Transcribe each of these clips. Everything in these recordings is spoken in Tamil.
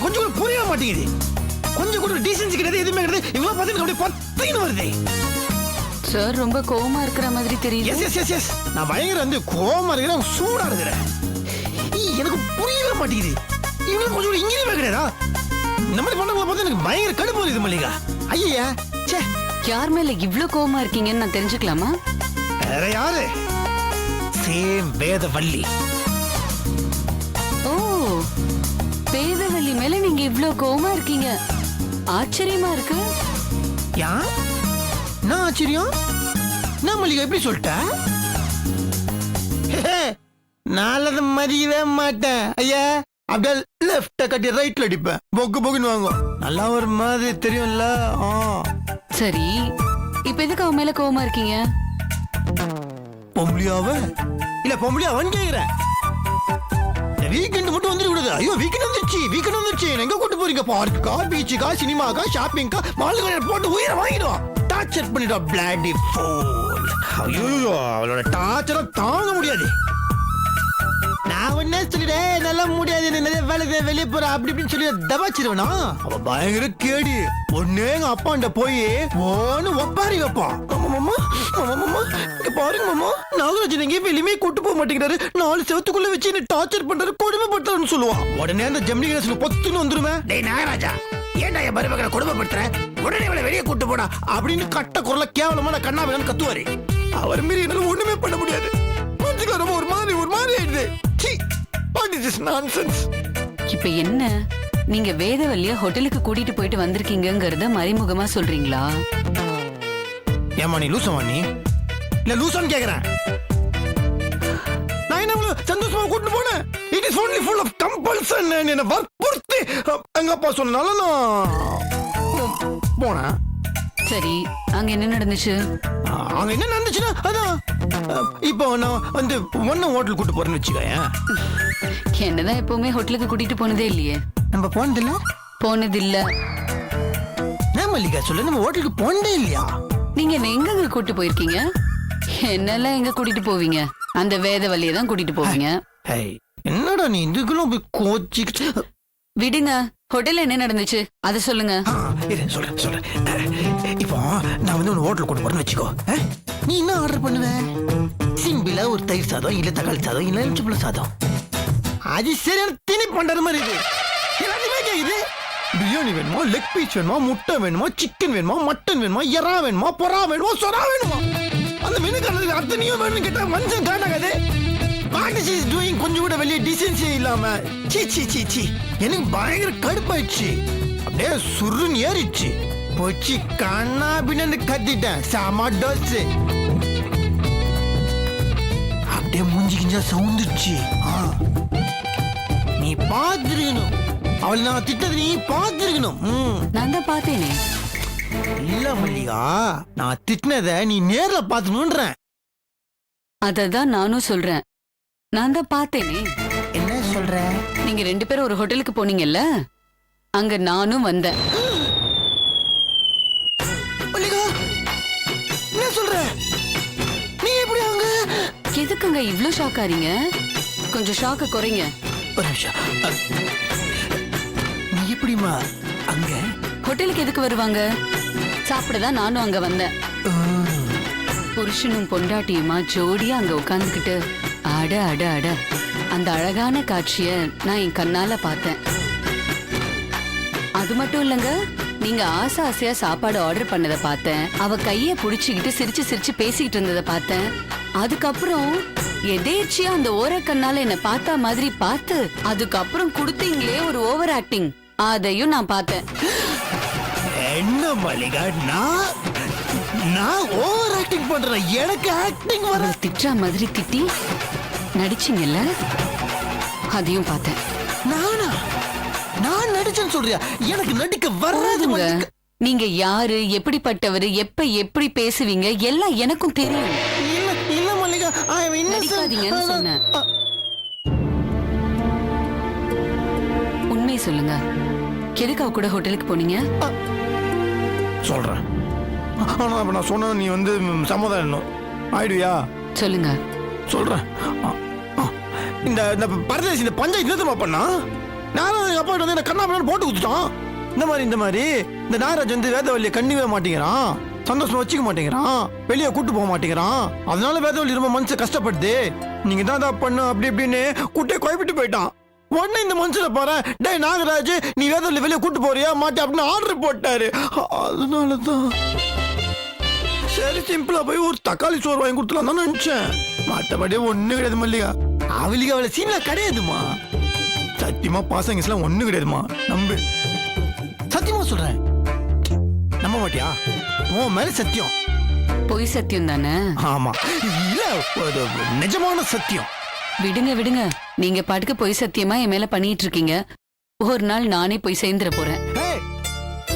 கொஞ்சம் கூட புரிய மாட்டேங்குது. கொஞ்சம் கூட டீசன்சி கிடையாது, எதுவுமே கிடையாது. இவ்வளவு பாத்தீங்கன்னா அப்படியே பத்தின்னு வருது. சார் ரொம்ப கோவமா இருக்கிற மாதிரி தெரியுது. நான் பயங்கர கோவமா இருக்கிறேன், சூடா இருக்கிறேன். எனக்கு புரியவே மாட்டேங்குது. இவங்களுக்கு கொஞ்சம் கூட இங்கிலீஷ் கிடையாதா? இந்த மாதிரி பண்ணவங்களை பார்த்து எனக்கு பயங்கர கடுப்பு வருது மல்லிகா. ஐயா யார் மேல இவ்ளோ கோவமா இருக்கீங்கன்னு நான் தெரிஞ்சுக்கலாமா? வேற யாரு? சேம் வேதவள்ளி. ஓ, வேதவள்ளி மேல நீங்க இவ்ளோ கோவமா இருக்கீங்க. ஆச்சரியமா இருக்கு. யா நான் ஆச்சரியம்? நான் மல்லிகா எப்படி சொல்லிட்ட? நாளது மதியவே மாட்டேன் ஐயா. அப்படியே லெஃப்ட கட்டி ரைட்ல அடிப்பேன். பொக்கு பொக்குன்னு வாங்குவோம். நல்லா ஒரு மாதிரி தெரியும்ல. சரி, இப்ப எதுக்கு அவன் மேல கோவமா இருக்கீங்க? பொம்பளியாவ இல்ல பொம்பளியாவன்னு கேக்குறேன். வீக்கெண்ட் மட்டும் வந்துட கூடாது. ஐயோ வீக்கெண்ட் வந்துருச்சு. எங்க கூட்டு போறீங்க? பார்க்கா, பீச்சுக்கா, சினிமாக்கா, ஷாப்பிங்கா, மாலுக்கு போட்டு உயிரை வாங்கிடுவான். டார்ச்சர் பண்ணிட்டா பிளாடி ஃபூல். ஐயோ அவளோட டார்ச்சரை தாங்க முடியாது. நான் ஒன்னே சொல்லிட்டேன், நல்லா முடியாது, நிறைய வேலை வெளியே போற அப்படி இப்படின்னு சொல்லி தபாச்சிருவனா. அவ பயங்கர கேடி. ஒன்னே எங்க அப்பாண்ட போய் ஒன்னு ஒப்பாரி வைப்பான். பாருங்க மாமா, நாகராஜன் எங்கேயும் வெளியுமே கூட்டு போக மாட்டேங்கிறாரு. 4 செவத்துக்குள்ள வச்சு என்ன டார்ச்சர் பண்றாரு, கொடுமைப்படுத்தாருன்னு சொல்லுவான். உடனே அந்த ஜெமினி கணேசன் பொத்துன்னு வந்துருமே. டேய் நாகராஜா, ஏன்டா என் மருமகனை கொடுமைப்படுத்துற? உடனே அவளை வெளியே கூட்டு போடா அப்படின்னு கட்ட குரல கேவலமா நான் கண்ணா வேணும்னு கத்துவாரு. அவர் மீறி என்னால ஒண்ணுமே பண்ண முடியாது. ஒரு மாதிரி ஆயிடுது. இப்ப என்ன, நீங்க வேதவல்லிய ஹோட்டலுக்கு கூட்டிட்டு போயிட்டு வந்திருக்கீங்கங்கறத மறைமுகமா சொல்றீங்களா? ஏமா நீ லூசமா? நீ இல்ல லூசான்னு கேக்குறேன். நான் என்ன சந்தோஷமா கூட்டிட்டு போனேன். It is only full of compulsion. என்ன வற்புறுத்தி எங்க அப்பா சொன்னால நான் போனேன். சரி, அங்க என்ன நடந்துச்சு? அங்க என்ன நடந்துச்சுன்னா அதான் இப்போ நான் ஒன்ன ஹோட்டல் கூட்டு போறேன்னு வச்சுக்கேன். என்னதான் எப்பவுமே ஹோட்டலுக்கு கூட்டிட்டு போனதே இல்லையே. நம்ம போனதில்ல. மல்லிகா சொல்லு, நம்ம ஹோட்டலுக்கு போனதே இல்லையா? நீங்க எங்க கூட்டு போயிருக்கீங்க? என்னெல்லாம் எங்க கூட்டிட்டு போவீங்க? அந்த வேதவல்லியை தான் கூட்டிட்டு போவீங்க. என்னடா நீ இதுக்குள்ள கோச்சி விடுங்க. ஹோட்டல்ல என்ன நடந்துச்சு அத சொல்லுங்க. சொல்றேன். இப்போ நான் ஒரு ஹோட்டல் கூட்டு போறேன்னு வச்சுக்கோ. நீ என்ன ஆர்டர் பண்ணுவ? சிம்பிளா ஒரு தயிர் சாதம், இல்ல தக்காளி சாதம், இல்ல எலுமிச்சம்பழ சாதம். அது சரியான திணி பண்ற மாதிரி இது. எல்லாத்தையுமே கேக்குது. பிரியாணி வேணுமா, லெக் பீஸ் வேணுமா, முட்டை வேணுமா, சிக்கன் வேணுமா, மட்டன் வேணுமா, எறா வேணுமா, பொறா வேணுமா, சொரா வேணுமா? அந்த மெனு கார்டுல அத்தனையும் வேணும்னு கேட்டா மனுஷன் காட்டாகாது. கொஞ்சம் கூட வெளியே டிசைன்ஸே இல்லாம சீ எனக்கு பயங்கர கடுப்பாயிடுச்சு. அப்படியே சுருன்னு ஏறிச்சு போச்சு. கண்ணா பின்னு கத்திட்டேன். சாமா டோஸ் அப்படியே மூஞ்சி கிஞ்சா சவுந்துருச்சு. நீ பாத்துருக்கணும். அவளை நான் திட்டது நீ பாத்துருக்கணும். நான் தான் பார்த்தேனே. இல்ல மல்லிகா, நான் திட்டினத நீ நேர்ல பாத்துணும்ன்றேன். அததான் நானும் சொல்றேன். நான் தான் பார்த்தேனே. என்ன சொல்ற? நீங்க 2 பேரும் ஒரு ஹோட்டலுக்கு போனீங்கல்ல, அங்க நானும் வந்தேன். மல்லிகா, என்ன சொல்ற? நீ எப்படி அங்க? எதுக்குங்க இவ்ளோ ஷாக் ஆறீங்க? கொஞ்சம் ஷாக்க குறைங்க. ஒரு நிமிஷம். நீ எப்படிமா அங்க? ஹோட்டலுக்கு எதுக்கு வருவாங்க? சாப்பிடதான் நானும் அங்க வந்தேன். புருஷனும் பொண்டாட்டியுமா ஜோடியா அங்க உட்கார்ந்துகிட்டு அட அட அட அந்த அழகான காட்சிய நான் என் கண்ணால பார்த்தேன். அது மட்டும் இல்லங்க, நீங்க ஆசையா சாப்பாடு ஆர்டர் பண்ணத பார்த்தேன். அவ கைய புடிச்சுக்கிட்டு சிரிச்சு பேசிக்கிட்டு இருந்தத பார்த்தேன். அதுக்கப்புறம் எதேச்சியா அந்த ஓர கண்ணால என்ன பார்த்தா மாதிரி பார்த்து அதுக்கப்புறம் கொடுத்தீங்களே ஒரு ஓவர் ஆக்டிங், அதையும் நான் பார்த்தேன். என்ன மல்லிகா, நான் ஓவர் ஆக்டிங் பண்றேன்? எனக்கு ஆக்டிங் வர திட்டா மாதிரி திட்டி நடிச்சீங்கல்ல, அதையும் பார்த்தேன். நான் நடிச்சேன்னு சொல்றியா? எனக்கு நடிக்க வராதுங்க. நீங்க யாரு, எப்படிப்பட்டவரு, எப்ப எப்படி பேசுவீங்க எல்லாம் எனக்கும் தெரியும். இல்ல மல்லிகா, நடிக்காதீங்கன்னு சொன்னேன். உண்மை சொல்லுங்க, எதுக்கு அவ கூட ஹோட்டலுக்கு போனீங்க? சொல்றேன். ஆனா அப்ப நான் சொன்ன நீ சமாதானம் ஆயிடுவியா? சொல்லுங்க. சொல்றேன். இந்த பரதேசி இந்த பஞ்சாயத்து நிறுத்தமா பண்ணா நானும் எங்க அப்பா வந்து கண்ணா போட்டு கொடுத்துட்டோம். இந்த மாதிரி இந்த நாகராஜ் வந்து வேதவல்லியை கண்ணிவே மாட்டேங்கிறான், சந்தோஷமா வச்சுக்க மாட்டேங்கிறான், வெளியே கூட்டு போக மாட்டேங்கிறான். அதனால வேதவல்லி ரொம்ப மனசு கஷ்டப்படுது. நீங்க தான் பண்ணு அப்படி இப்படின்னு கூட்டே குழப்பிட்டு போயிட்டான். உடனே இந்த மனுஷனை பாரு, டே நாகராஜ் நீ வேதவல்லி வெளியே கூட்டு போறியா மாட்டே அப்படின்னு ஆர்டர் போட்டாரு. அதனாலதான் சரி சிம்பிளா போய் ஒரு தக்காளி சோறு வாங்கி கொடுத்துலாம் தான் நினைச்சேன். மற்றபடி ஒண்ணு கிடையாது மல்லிகா. அவளுக்கு அவளை சீன்ல கிடையாதுமா. சத்தியமா பாசங்கெல்லாம் ஒண்ணு கிடையாதுமா. நம்பு, சத்தியமா சொல்றேன். நம்ப மாட்டியா? உன் மேல சத்தியம். பொய் சத்தியம் தானே? ஆமா, இல்ல நிஜமான சத்தியம். விடுங்க விடுங்க, நீங்க பாட்டுக்கு பொய் சத்தியமா என் மேல பண்ணிட்டு இருக்கீங்க. ஒரு நாள் நானே போய் சேர்ந்துட போறேன்.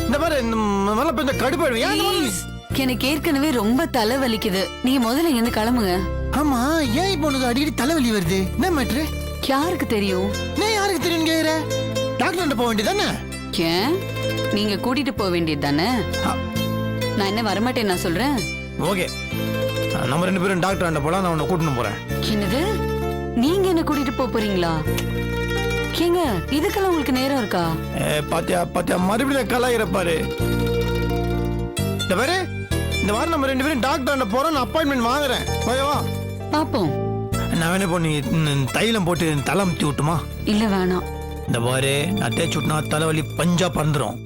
இந்த மாதிரி கொஞ்சம் கடுப்பாயிடுவேன். எனக்கு ஏற்கனவே ரொம்ப தலை வலிக்குது. நீங்க முதல்ல இங்க இருந்து கிளம்புங்க. ஆமா, ஏன் இப்போ உனக்கு அடிக்கடி தலைவலி வருது? என்ன மேட்ரு? யாருக்கு தெரியும்? நான் யாருக்கு தெரியும் கேக்குற? டாக்டர் போக வேண்டியதானே? ஏன் நீங்க கூட்டிட்டு போக வேண்டியது தானே? நான் என்ன வரமாட்டேன் நான் சொல்றேன். ஓகே, நம்ம 2 பேரும் டாக்டர் போலாம். நான் உன்னை கூட்டிட்டு போறேன். என்னது? நீங்க என்ன கூட்டிட்டு போறீங்களா? ஏங்க இதுக்கெல்லாம் உங்களுக்கு நேரம் இருக்கா? பாத்தியா மறுபடியும் கலாயிர பாரு. இந்த பாரு, இந்த வாரம் நம்ம 2 பேரும் டாக்டர் போறோம். நான் அப்பாயின்மெண்ட் வாங்குறேன். வா பாப்போம். நான் வேணா போ, நீ தைலம் போட்டு தலை அமுத்தி விட்டுமா? இல்ல வேணாம். இந்த பாரு, நான் தேய்ச்சி விட்டுனா தலைவலி பஞ்சா பறந்துடும்.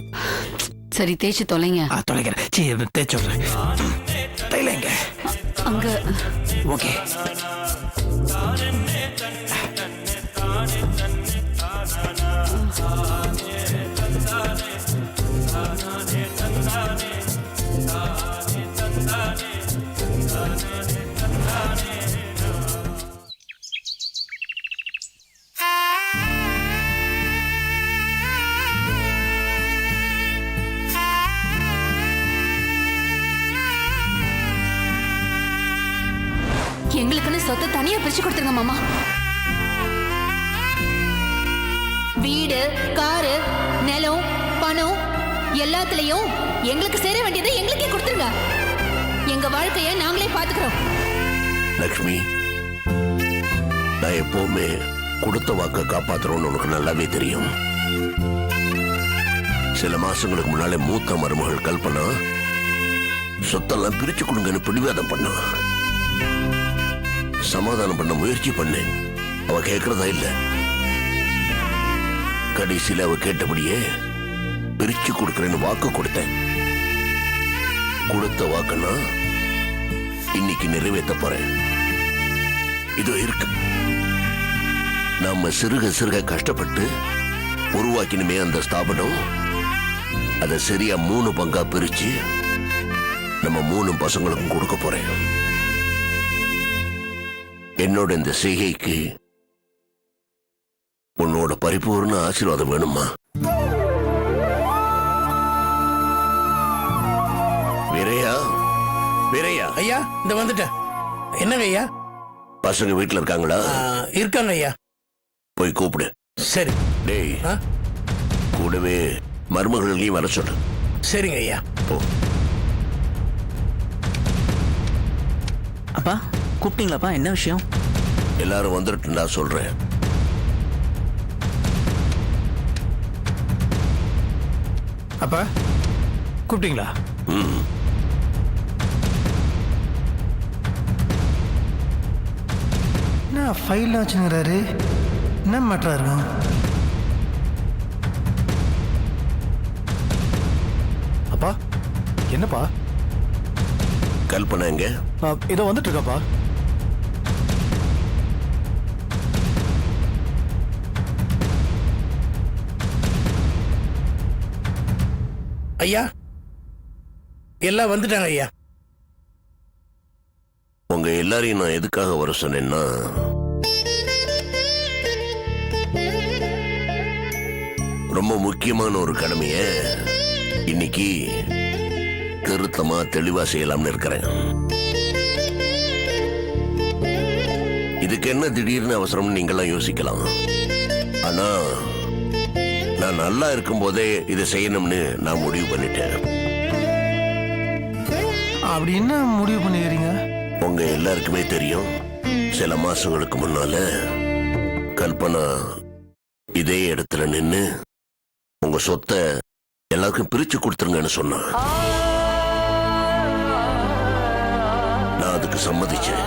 சரி தேய்ச்சி தொலைங்க. தொலைக்கிறேன். சரி தேய்ச்சி விடுறேன். தைலம் எங்க? அங்க. ஓகே. எங்களுக்குன்னு சொத்தை தனியா பிரிச்சு கொடுத்துருங்க மாமா. வீடு, காரு, நிலம், பணம் எல்லாத்துலயும் எங்களுக்கு சேர வேண்டியதை எங்களுக்கே கொடுத்துருங்க. எங்க வாழ்க்கைய நாங்களே பாத்துக்கிறோம். லக்ஷ்மி, நான் எப்பவுமே கொடுத்த வாக்க காப்பாத்துறோம்னு உனக்கு நல்லாவே தெரியும். சில மாசங்களுக்கு முன்னாலே மூத்த மருமகள் கல்பனா சொத்தெல்லாம் பிரிச்சு கொடுங்கன்னு பிடிவாதம் பண்ணா. சமாதானம் பண்ண முயற்சி பண்ணேன். அவ கேட்கறதா இல்ல. கடைசியில அவ கேட்டபடியே பிரிச்சு கொடுக்கறேன்னு வாக்கு கொடுத்தேன். கொடுத்த வாக்குன்னா இன்னைக்கு நிறைவேற்ற போறேன். இதோ இருக்கு. நம்ம சிறுக சிறுக கஷ்டப்பட்டு உருவாக்கினுமே அந்த ஸ்தாபனம், அதை சரியா 3 பங்கா பிரிச்சு நம்ம 3 பசங்களுக்கும் கொடுக்க போறேன். என்னோட இந்த செய்கைக்கு உன்னோட பரிபூர்ண ஆசீர்வாதம் வேணுமா? வீரையா, வீரையா. ஐயா, இந்த வந்துட்டேன். என்னங்க ஐயா? பசங்க வீட்டுல இருக்காங்களா? இருக்காங்க ஐயா. போய் கூப்பிடு. சரி. டேய், கூடவே மருமகளையும் வர சொல்லு. சரிங்க ஐயா. போ. அப்பா கூப்பிட்டீங்களாப்பா? என்ன விஷயம்? எல்லாரும் வந்துட்டுண்டா சொல்றேன். அப்பா கூப்பிட்டீங்களா? என்ன ஃபைல் வச்சுங்கிறாரு? என்ன மேட்டரா இருக்கும்? அப்பா என்னப்பா? கல்பனா எங்க? இதோ வந்துட்டு இருக்கப்பா. ஐயா, எல்லாம் வந்துட்டாங்க ஐயா. உங்க எல்லாரையும் நான் எதுக்காக வர சொன்னேன்னா, ரொம்ப முக்கியமான ஒரு கடமைய இன்னைக்கு திருத்தமா தெளிவா செய்யலாம்னு இருக்கிறேன். இதுக்கு என்ன திடீர்னு அவசரம் நீங்களாம் யோசிக்கலாம். ஆனா நான் நல்லா இருக்கும் போதே இதை செய்யணும்னு நான் முடிவு பண்ணிட்டேன். அப்படி என்ன முடிவு பண்ணிக்கிறீங்க? உங்க எல்லாருக்குமே தெரியும், சில மாசங்களுக்கு முன்னால கல்பனா இதே இடத்துல நின்னு உங்க சொத்தை எல்லாருக்கும் பிரிச்சு கொடுத்துருங்கன்னு சொன்னான். நான் அதுக்கு சம்மதிச்சேன்.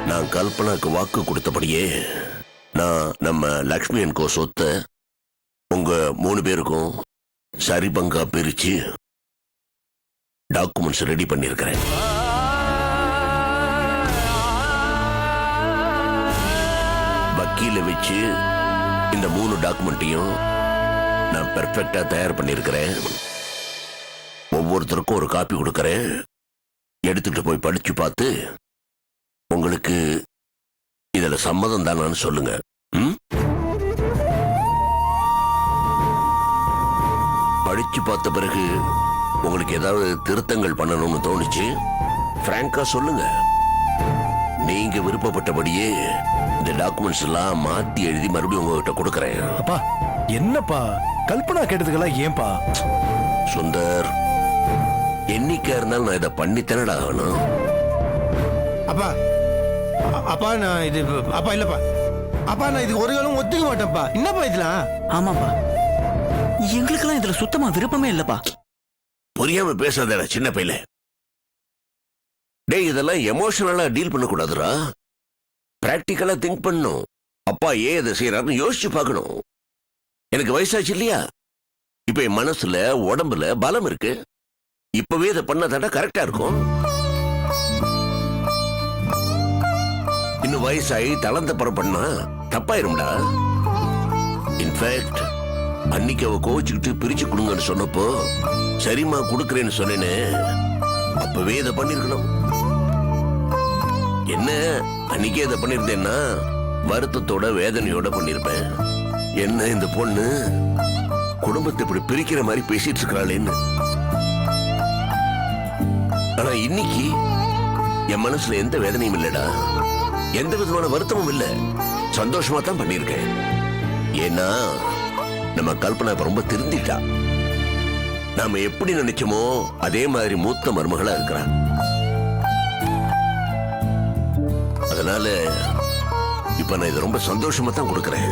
நான் கல்பனாக்கு வாக்கு கொடுத்தபடியே நான் நம்ம லக்ஷ்மி அண்ட் கோ சொத்தை உங்க 3 பேருக்கும் சரி பங்கா பிரிச்சு டாக்குமெண்ட்ஸ் ரெடி பண்ணியிருக்கிறேன். வக்கீல வச்சு இந்த 3 டாக்குமெண்ட்டையும் நான் பெர்ஃபெக்டா தயார் பண்ணியிருக்கிறேன். ஒவ்வொருத்தருக்கும் ஒரு காப்பி கொடுக்கறேன். எடுத்துட்டு போய் படிச்சு பார்த்து உங்களுக்கு இதுல சம்மதம் தானான்னு சொல்லுங்க. படிச்சு பார்த்த பிறகு உங்களுக்கு ஏதாவது திருத்தங்கள் பண்ணணும்னு தோணுச்சு, பிராங்கா சொல்லுங்க. நீங்க விருப்பப்பட்டபடியே இந்த டாக்குமெண்ட்ஸ் எல்லாம் மாத்தி எழுதி மறுபடியும் உங்ககிட்ட கொடுக்கறேன். அப்பா என்னப்பா கல்பனா கேட்டதுக்கெல்லாம் ஏன்பா? சுந்தர், என்னைக்கா இருந்தாலும் நான் இதை பண்ணித்தானடா ஆகணும். அப்பா அப்பா நான் இது அப்பா இல்லப்பா அப்பா நான் இது ஒரு காலம் ஒத்துக்க மாட்டேன்ப்பா. என்னப்பா இதெல்லாம்? ஆமாப்பா, எங்களுக்கெல்லாம் இதுல சுத்தமா விருப்பமே இல்லப்பா. புரியாம பேசாதடா சின்ன பையல. டேய், இதெல்லாம் எமோஷனலா டீல் பண்ணக்கூடாதுடா. பிராக்டிக்கலா திங்க் பண்ணும். அப்பா ஏன் இதை செய்யறாருன்னு யோசிச்சு பார்க்கணும். எனக்கு வயசாச்சு இல்லையா? இப்ப என் மனசுல உடம்புல பலம் இருக்கு. இப்பவே இதை பண்ணாதாண்டா கரெக்டா இருக்கும். இன்னும் வயசாகி தளர்ந்த பரம் பண்ணா தப்பாயிரும்டா. இன்ஃபேக்ட் அன்னைக்கு அவ கோவிச்சுக்கிட்டு பிரிச்சு கொடுங்கன்னு சொன்னப்போ சரிம்மா கொடுக்கறேன்னு சொன்னேன்னு அப்பவே இதை பண்ணிருக்கணும். என்ன அன்னைக்கே இதை பண்ணிருந்தேன்னா வருத்தத்தோட வேதனையோட பண்ணிருப்பேன். என்ன இந்த பொண்ணு குடும்பத்தை இப்படி பிரிக்கிற மாதிரி பேசிட்டு இருக்கிறாளேன்னு. ஆனா இன்னைக்கு என் மனசுல எந்த வேதனையும் இல்லடா, எந்த விதமான வருத்தமும் இல்ல. சந்தோஷமா தான் பண்ணிருக்கேன். ஏன்னா நம்ம கல்பனா இப்ப ரொம்ப திருந்திட்டா. நாம எப்படி நினைச்சோமோ அதே மாதிரி மூத்த மருமகளா இருக்கிறான். அதனால இப்ப நான் இதை ரொம்ப சந்தோஷமா தான் கொடுக்கறேன்.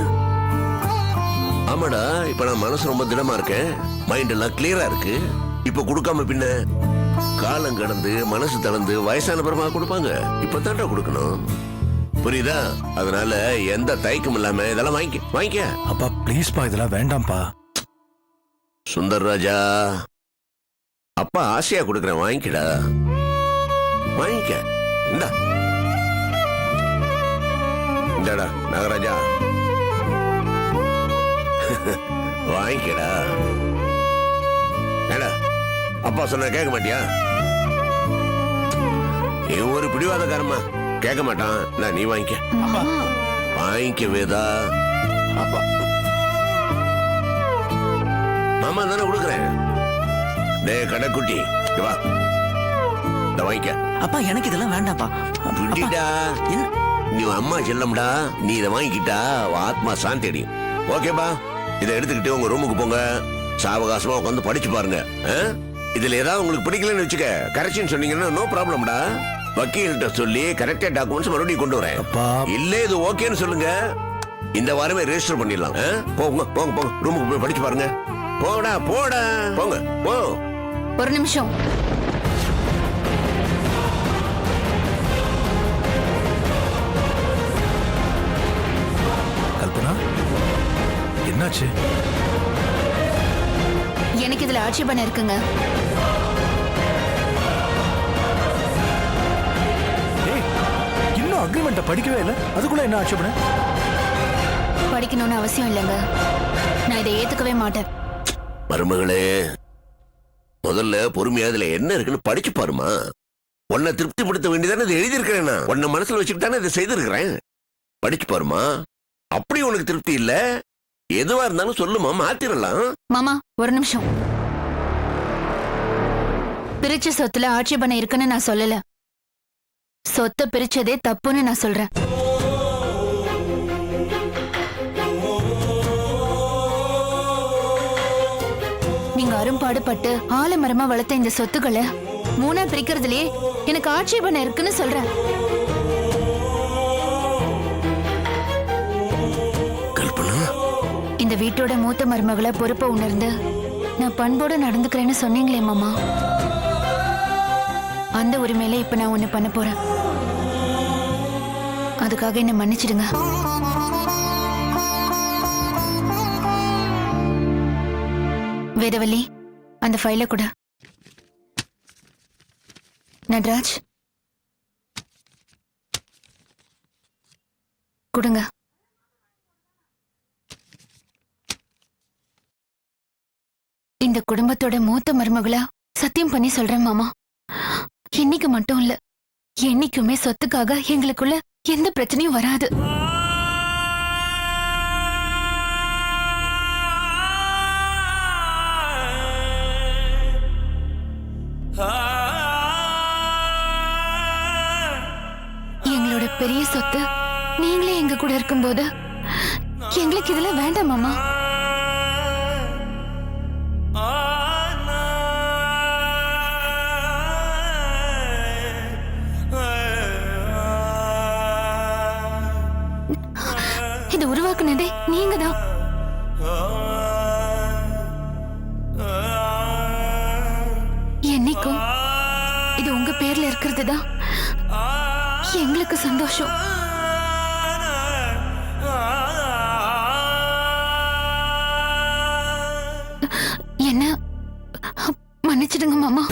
ஆமாடா, இப்ப நான் மனசு ரொம்ப திடமா இருக்கேன். மைண்ட் எல்லாம் கிளியரா இருக்கு. இப்ப கொடுக்காம பின்ன காலம் கடந்து மனசு தளர்ந்து வயசான பரமா கொடுப்பாங்க. இப்பதான்டா கொடுக்கணும். புரியுதா? அதனால எந்த தயக்கம் இல்லாம இதெல்லாம் வாங்கிக்க. அப்பா ப்ளீஸ்பா இதெல்லாம் வேண்டாம்ப்பா. சுந்தர் ராஜா, அப்பா ஆசையா கொடுக்கறேன், வாங்கிக்கடா. வாங்கிக்க. இந்தாடா நாகராஜா, வாங்கிக்கடா. ஏடா அப்பா சொன்ன கேட்க மாட்டியா? இவன் ஒரு பிடிவாதக்காரமா, கேட்க மாட்டான். நான் நீ வாங்கிக்க. வாங்கிக்க வேதா. அப்பா மாமா தானே கொடுக்குறேன். டே கடைக்குட்டி வா, இந்த வாங்கிக்க. அப்பா எனக்கு இதெல்லாம் வேண்டாம்ப்பா. விட்டுடா, நீ அம்மா செல்லம்டா. நீ இதை வாங்கிக்கிட்டா ஆத்மா சாந்தி அடையும். ஓகேப்பா, இதை எடுத்துக்கிட்டு உங்க ரூமுக்கு போங்க. சாவகாசமா உட்காந்து படிச்சு பாருங்க. இதுல ஏதாவது உங்களுக்கு பிடிக்கலன்னு வச்சுக்க, கரெக்ஷன் சொன்னீங்கன்னா நோ ப்ராப்ளம்டா. வக்கீல்கிட்ட சொல்லி கரெக்டா டாக்குமெண்ட்ஸ் மறுபடியும் கொண்டு வரேன். இல்ல இது ஓகேன்னு சொல்லுங்க, இந்த வாரமே ரெஜிஸ்டர் பண்ணிடலாம். போங்க போங்க போங்க, ரூமுக்கு போய் படிச்சு பாருங்க. போடா போடா போங்க போ. ஒரு நிமிஷம். கல்பனா என்னாச்சு? எனக்கு இதுல ஆட்சேபணம் இருக்குங்க. இன்னும் அக்ரிமெண்ட்டை படிக்கவே இல்லை, அதுக்குள்ள என்ன ஆட்சேபணை? படிக்கணும்னு அவசியம் இல்லைங்க. நான் இதை ஏத்துக்கவே மாட்டேன். மருமகளே, முதல்ல பொறுமையா இதுல என்ன இருக்குன்னு படிச்சு பாருமா. உன்னை திருப்திப்படுத்த வேண்டியதானே இதை எழுதியிருக்கிறேன். நான் உன்னை மனசுல வச்சுக்கிட்டு தானே இதை செய்திருக்கிறேன். படிச்சு பாருமா. அப்படி உனக்கு திருப்தி இல்ல, எதுவா இருந்தாலும் சொல்லுமா, மாத்திரலாம். மாமா ஒரு நிமிஷம். பிரிச்ச சொத்துல ஆட்சேபணம் இருக்குன்னு நான் சொல்லல. சொத்தை பிரிச்சதே தப்புன்னு நான் சொல்றேன். நீங்க அரும்பாடுபட்டு ஆலமரமா வளர்த்த இந்த சொத்துக்களை 3ஆ பிரிக்கிறதுலயே எனக்கு ஆட்சேபணம் இருக்குன்னு சொல்றேன். இந்த வீட்டோட மூத்த மருமகளை பொறுப்பை உணர்ந்து நான் பண்போட நடந்துக்கிறேன்னு சொன்னீங்களே மாமா, அந்த உரிமையில இப்ப நான் ஒண்ணு பண்ண போறேன். அதுக்காக என்ன மன்னிச்சிடுங்க. வேதவல்லி, அந்த ஃபைல கூட. நட்ராஜ் கொடுங்க. இந்த குடும்பத்தோட மூத்த மருமகளா சத்தியம் பண்ணி சொல்றேன் மாமா, இன்னைக்கு மட்டும் இல்ல, என்னைக்குமே சொத்துக்காக எங்களுக்குள்ள எந்த பிரச்சனையும் வராது. எங்களோட பெரிய சொத்து நீங்களே எங்க கூட இருக்கும்போது எங்களுக்கு இதுல வேண்டாம் மாமா. இதை உருவாக்குனதே நீங்க தான். என்னைக்கும் இது உங்க பேர்ல இருக்கிறது தான் எங்களுக்கு சந்தோஷம். என்ன மன்னிச்சிடுங்க மாமா.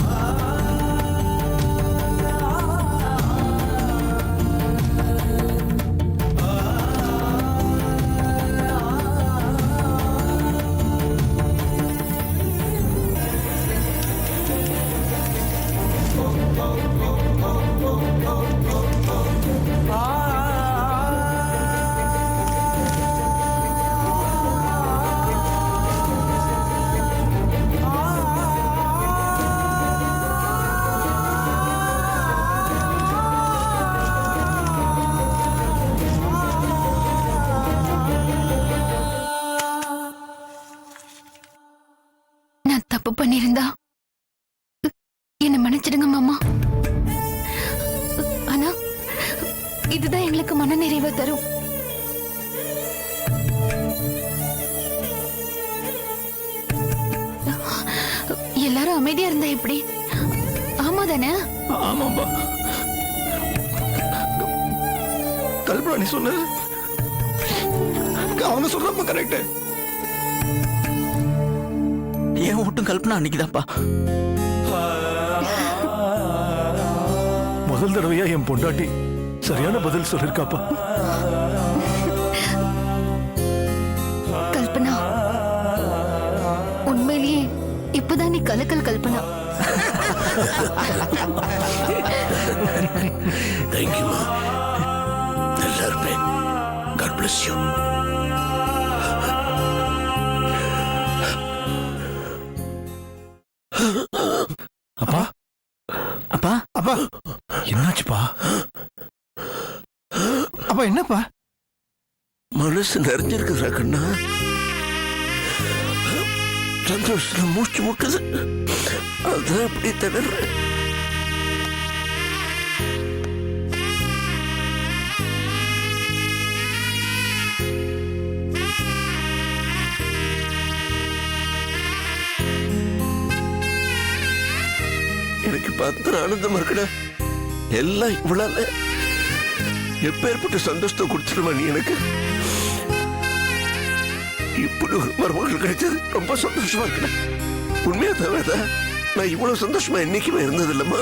தப்பு பண்ணிருந்தா என்ன மன்னிச்சிடுங்க மாமா. ஆனா இதுதான் எங்களுக்கு மன நிறைவை தரும். எல்லாரும் அமைதியா இருந்தா எப்படி? ஆமா தானே? ஆமாம்பா. கல்பனா நீ சொன்னது அவங்க சொல்றப்ப கரெக்ட். ஏன் ஓட்டும் கல்பனா அன்னைக்குதான்ப்பா. முதல் தடவையா என் பொண்டாட்டி சரியான பதில் சொல்லிருக்காப்பா. கல்பனா, உண்மையிலேயே இப்பதான் நீ கலக்கல் கல்பனா. தேங்க்யூமா. நல்லா இருப்பேன். God bless you. அப்பா அப்பா அப்பா என்னாச்சுப்பா? அப்பா என்னப்பா? மனசு நிறைஞ்சிருக்குதா கண்ணா? சந்தோஷத்துல மூச்சு முட்டுது. அதான் அப்படி திணற. எனக்கு பார்த்து ஆனந்தமா இருக்குடா. எல்லாம் இவ்வளவு எப்பேற்பட்ட சந்தோஷத்தை கொடுத்துருவா நீ எனக்கு. இப்படி ஒரு மருமகள் கிடைச்சது ரொம்ப சந்தோஷமா இருக்குடா. உண்மையா தவிர நான் இவ்வளவு சந்தோஷமா என்னைக்குமே இருந்தது இல்லம்மா.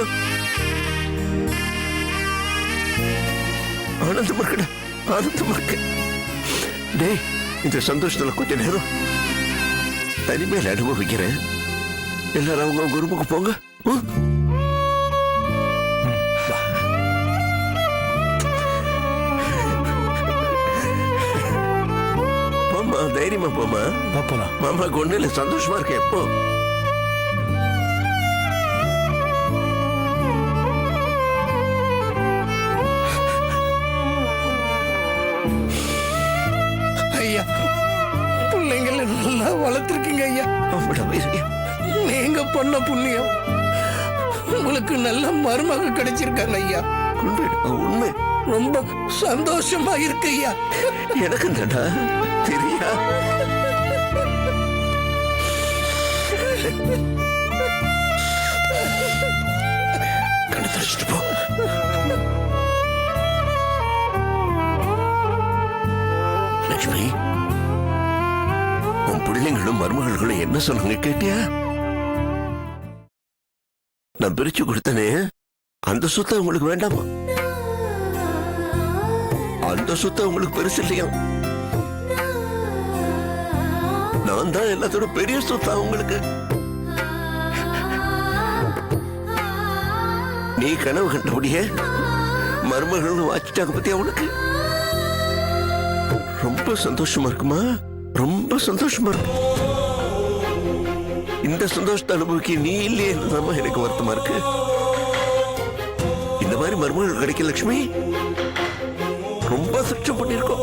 ஆனந்தமா இருக்குடா, ஆனந்தமா இருக்கு. டேய், இந்த சந்தோஷத்துல கொஞ்ச நேரம் தனிமையில அனுபவிக்கிறேன். எல்லாரும் அவங்க ரூமுக்கு போங்க. போமா, தைரியமா போமா. போலாம். மாமாக்கு ஒண்ணு இல்ல, சந்தோஷமா இருக்கேன். எப்போ ஐயா, பிள்ளைங்களை நல்லா வளர்த்துருக்கீங்க ஐயா. நீங்க பண்ண புண்ணியம் உங்களுக்கு நல்ல மருமக கிடைச்சிருக்காங்க ஐயா. உண்மை ரொம்ப சந்தோஷமா இருக்கு ஐயா. எனக்கு தெரியா பிள்ளைங்களும் மருமகளும் என்ன சொன்னாங்க கேட்டியா? நான் பிரிச்சு கொடுத்தனே அந்த சொத்தை உங்களுக்கு வேண்டாமா? அந்த சொத்தை உங்களுக்கு பெருசு இல்லையா? நான் தான் எல்லாத்தோட பெரிய சொத்தா உங்களுக்கு. நீ கனவு கண்டபடியே மருமகள் வாச்சிட்டாங்க பத்தியா உனக்கு? ரொம்ப சந்தோஷமா இருக்குமா? ரொம்ப சந்தோஷமா இருக்கு. இந்த சந்தோஷத்தை அனுபவிக்க நீ இல்லையே எனக்கு வருத்தமா இருக்கு. இந்த மாதிரி மருமகள் கிடைக்க லட்சுமி ரொம்ப சுற்றம் பண்ணிருக்கோம்.